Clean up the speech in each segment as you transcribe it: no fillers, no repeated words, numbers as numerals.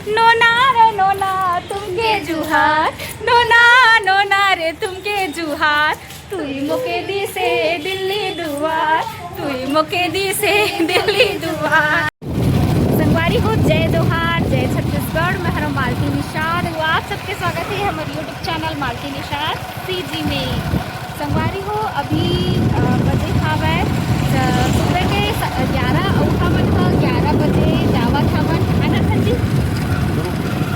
नोना रे नोना तुमके जुहार, नोना नोना रे तुमके जुहार, तुई मोके दी से दिल्ली दुआर, तुई मोके दी से दिल्ली दुआर। संगवारी हो, जय जोहार, जय छत्तीसगढ़। मैं हूं मालती निषाद। आप सबके स्वागत है हमारे यूट्यूब चैनल मालती निषाद CG में। संगवारी हो, अभी बजे खावे सुबह के 11 उठा मन 11 बजे जावत हवन है ना ठंडी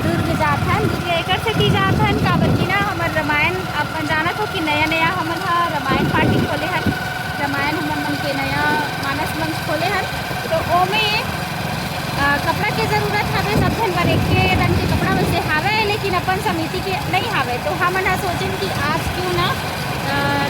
दुर्ग जाथन एकर से ती जाथन काबर की ना हमार रामायण अपन जानत हो कि नया नया हमन हा रामायण पार्टी खोले हन। रामायण हमन मन के नया मानस मंच खोले हन, तो ओमे कपड़ा के जरूरत हवे। सब जन बर एक रंग के कपड़ा वैसे हावे, लेकिन अपन समिति के नहीं हावे, तो हमन हा सोचें कि आज क्यों ना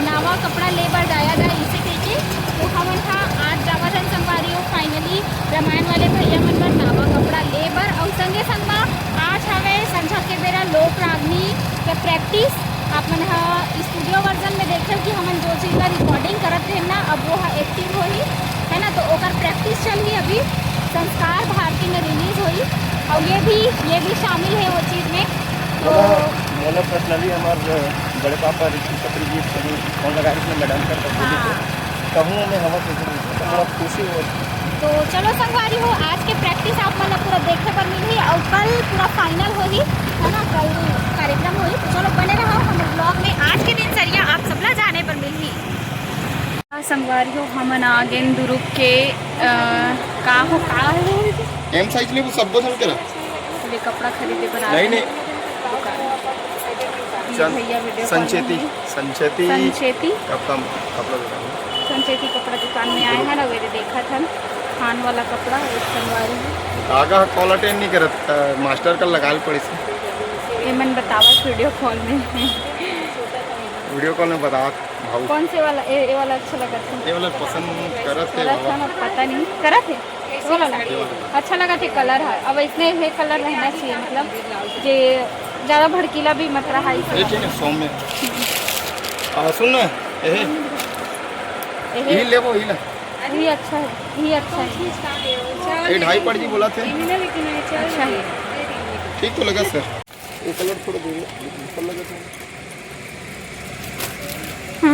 नवा कपड़ा ले बर जाया जाए इसे कहिके। तो हमन हा आज जावत हन संगवारी हो फाइनली रामायण वाले भैया मन बर नवा कपड़ा ले बर। और संगे संग में आज हवे संझा के बेरा लोक रागनी के प्रैक्टिस। आप मन हा स्टूडियो वर्जन में देखे कि हमन जो चीज़ का रिकॉर्डिंग करत हैं ना, अब वो हा एक्टिव होही है ना, तो ओकर प्रैक्टिस चल ही। अभी संस्कार भारती में रिलीज हुई और ये भी शामिल है वो चीज़ में। तो मतलब पर्सनली हमारे बड़े पापा ऋषि कपूर जी फोन लगा इसमें मैडम कर कहूँ मैं हवा बहुत खुशी हो। तो चलो संगवारी हो, आज के प्रैक्टिस आप मतलब पूरा देखे पर मिली और कल पूरा फाइनल होगी है ना, कल कार्यक्रम हुई। तो चलो बने रहो हमारे ब्लॉग में। आज के दिन सरिया आप सबला जाने पर मिली। संगवारी हो, हमन आगे दुरुक के का एम साइज ले वो सब बोल करा ले कपड़ा खरीदे पर नहीं भैया वीडियो संचेती कपड़ा संचेती कपड़ा दुकान में आए हैं ना, वे देखा था खान वाला कपड़ा एक संगवारी है। आगा कॉल अटेंड नहीं करत मास्टर का लगा पड़े से ये मन बतावा वीडियो कॉल में बतावा भाव कौन से वाला ये वाला अच्छा लगा था। ये वाला पसंद करत है ना, पता नहीं करत है वो वाला अच्छा लगा था। कलर है अब इसमें ये कलर रहना चाहिए, मतलब जे ज़्यादा भड़कीला भी मत रहा है। सौम्य सुन ना यही ले वो ये अच्छा है, ये अच्छा है। ये 2.5 पड़ जी बोला थे। अच्छा है, ठीक तो लगा सर। ये कलर थोड़ा दूर लगा था।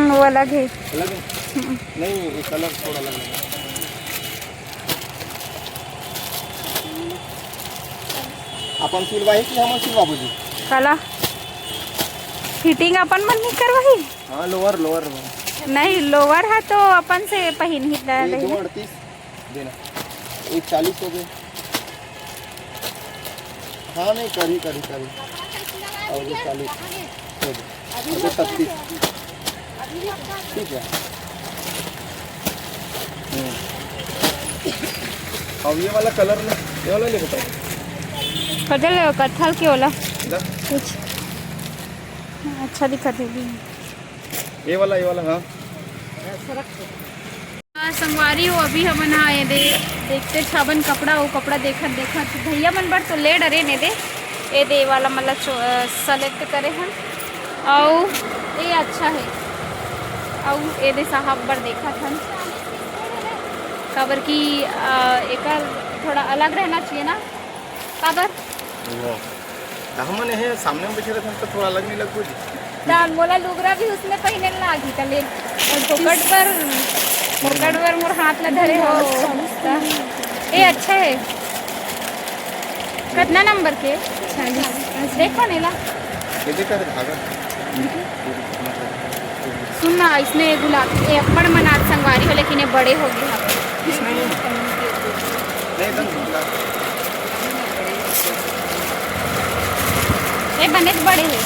वो अलग है। अलग है? नहीं ये कलर थोड़ा अलग है। अपन सिलवाई कि हम सिलवा बुझी कला फिटिंग अपन मन नहीं करवाई। हाँ लोअर नहीं लोअर है तो अपन से पहन ही रही। 238 देना, एक 40 हो गए। हाँ नहीं करी और ये 40 हो गए, 36 ठीक है। अब ये वाला कलर में ये वाला ले बताओ बदल कथल के वाला कुछ अच्छा दिखत है। ये वाला हाँ संगवारी हो, अभी हमन आए देखते छाबन कपड़ा वो कपड़ा देखत भैया मन बर तो ले डरे ने दे वाला मतलब सेलेक्ट करे हन। और ये अच्छा है और ये दे साहब बर देखा था काबर की एक थोड़ा अलग रहना चाहिए ना काबर हमने है सामने में बैठे रहते तो थोड़ा अलग नहीं लगता जी। दान मोला लुगरा भी उसमें पहने लागी तले फोकट पर मोर हाथ ला धरे हो। ये अच्छा है। कितना नंबर के 40 देखो नेला ये देखा धागा सुनना इसमें गुलाब ये बड़ मनात संगवारी हो, लेकिन ये बड़े हो गए इसमें नहीं ये बने तो बड़े हैं।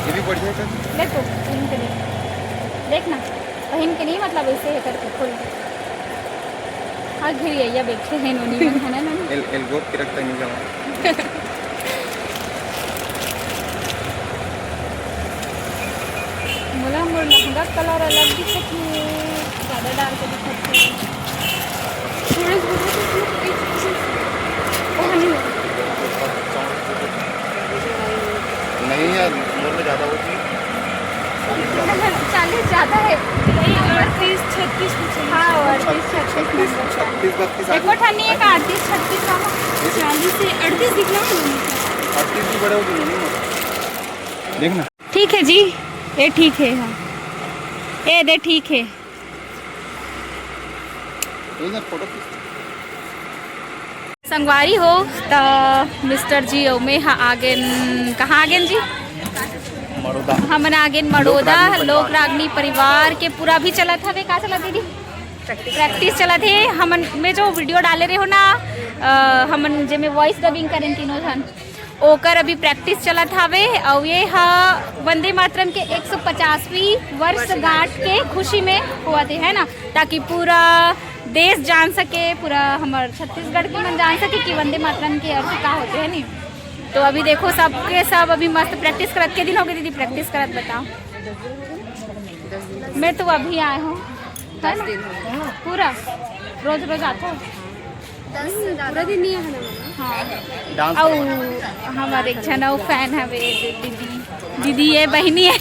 ये भी बढ़िया है। देखो पहन के देखना पहन के नहीं मतलब ऐसे है करके खोल हाँ घिरिया बैठे हैं नोनी मन है ना एल्गो के रखता नहीं जमा मोला मोर लहंगा कलर अलग दिखत है, ज़्यादा डाल के दिखत है। नहीं यार मोर में ज़्यादा होती है। 40 ज़्यादा है। 38 36 हाँ 38 36 36 32 देखो ठंडी है 38 36 40 38 दिखना आर्टिस्ट भी बड़े होगी नहीं देखना। ठीक है जी, ये ठीक है। हाँ ये दे ठीक है। फोटो संगवारी हो तो मिस्टर जी में आगे कहाँ आगे जी मड़ोदा हमन आगे मड़ोदा लोक रागनी परिवार के पूरा भी चला था। वे का चला दीदी प्रैक्टिस चला थे। हमन में जो वीडियो डाले रहे हो ना हमन जे में वॉइस डबिंग करें तीनों जन ओकर अभी प्रैक्टिस चला था वे। और ये वंदे मातरम के 150वीं वर्षगांठ के खुशी में हुआ थे है ना, ताकि पूरा देश जान सके, पूरा हमारे छत्तीसगढ़ के मन जान सके कि वंदे मातरम के अर्थ का होते हैं नहीं। तो अभी देखो सबके सब अभी मस्त प्रैक्टिस करत। के दिन हो गए दीदी प्रैक्टिस करत बताओ? मैं तो अभी आए हूँ है ना, पूरा रोज रोज आता हूँ। पूरा दिन नहीं है हाँ। और हमारे एक जन फैन है वे दीदी ये बहनी है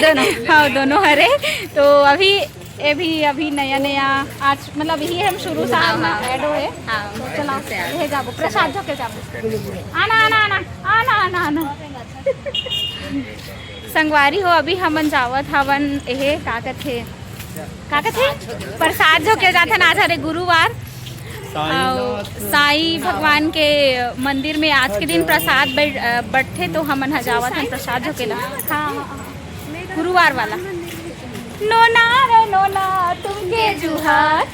दोनों हाँ दोनों हरे। तो अभी नया आज मतलब यही हम शुरू से ऐड है। तो चला ये जाबो प्रसाद झोके जाबो आना संगवारी हो। अभी हमन जावत हवन एहे का कथे प्रसाद झोके जाथन। आज हरे गुरुवार साईं भगवान के मंदिर में आज के दिन प्रसाद बैठे तो हमन जावत हन प्रसाद झोकेला। हाँ गुरुवार वाला। नोना रे नोना तुमके जुहार,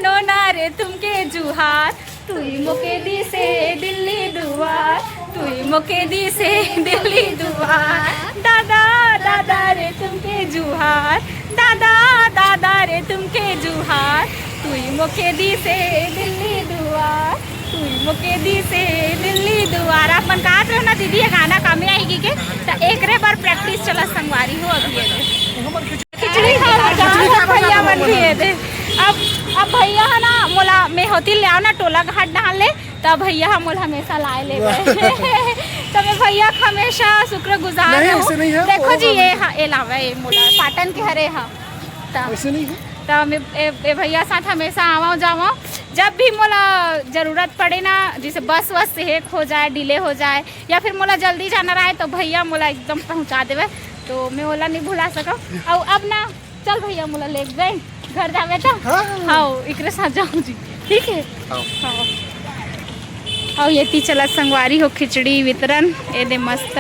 नोना रे तुमके जुहार, तुई मोके दी से दिल्ली दुआर, तुई मोके दी से दिल्ली दुआर। दादा रे तुमके जुहार, दादा रे तुमके जुहार, तुई मोके दी से दिल्ली दुआर, तुई मोके दी से दिल्ली दुआर। आप मन कहा रहे हो ना दीदी ये गाना कामे आएगी के तो एक रे बार प्रैक्टिस चला संगवारी हो। अभी खिचड़ी भैया मन भी है दे। अब भैया है ना मोला मैं होती ले आओ ना टोला घाट डाल ले तब भैया मोला हमेशा लाए ले तो मैं भैया हमेशा शुक्र गुजार हूँ। देखो जी ये लावे ये मोला पाटन के हरे हाँ तो मैं भैया साथ हमेशा आवा जावा। जब भी मोला ज़रूरत पड़े ना जैसे बस से हेक हो जाए डिले हो जाए या फिर मोला जल्दी जाना रहे तो भैया मोला एकदम पहुंचा देवे। तो मैं ओला नहीं भुला सका। और अब ना चल भैया मोला ले गए घर जावे तो हाँ एक साथ जाऊँ जी ठीक है। हाँ और ये ती चला संगवारी हो खिचड़ी वितरण ये दे मस्त।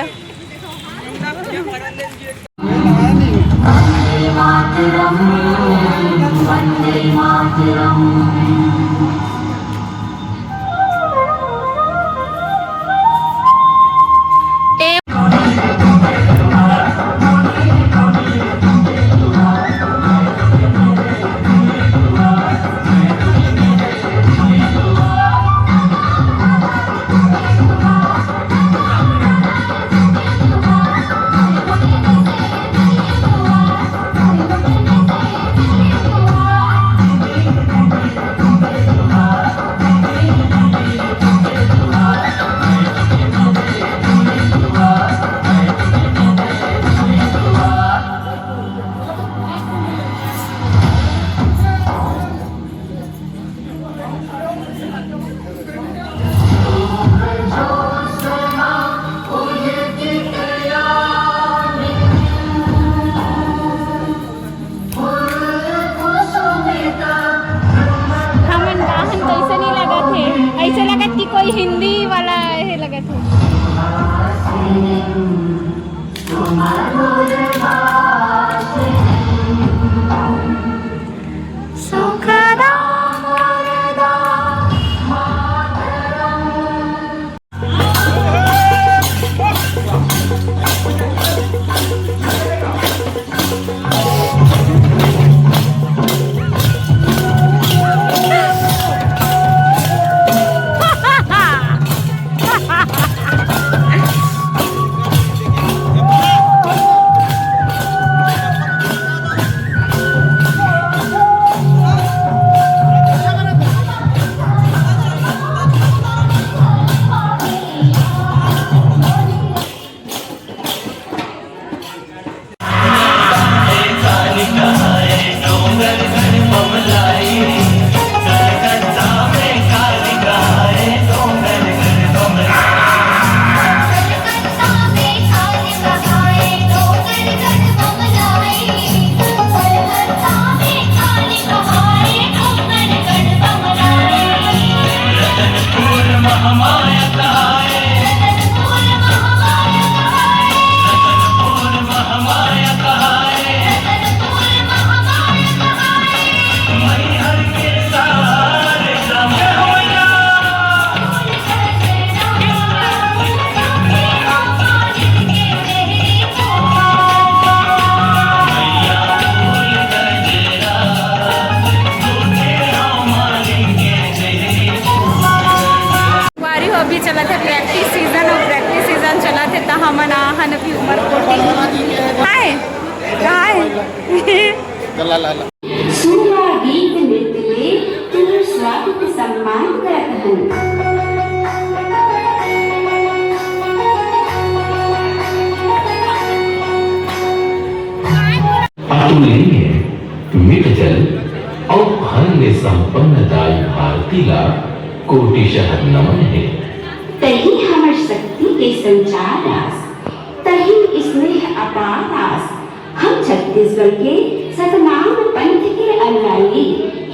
ऐसे लगा कि कोई हिंदी वाला है लगा था। वारी हो अभी चला था प्रैक्टिस सीजन और प्रैक्टिस सीजन चला थे तो हमन आहन अभी उमरकोट हाय हाय सुनला गीत नृत्य ले तुहर स्वागत सम्मान करत हन। अतुलनीय मित जल और अन्य संपन्न दाई भारतीला कोटिशः नमन है। तही हमर शक्ति के संचार आस, तही स्नेह अपार आस। हम छत्तीसगढ़ के सतनाम पंथ के अनुयायी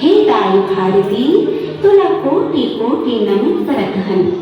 हे दाई भारती तुला कोटि कोटि नमन करत हन।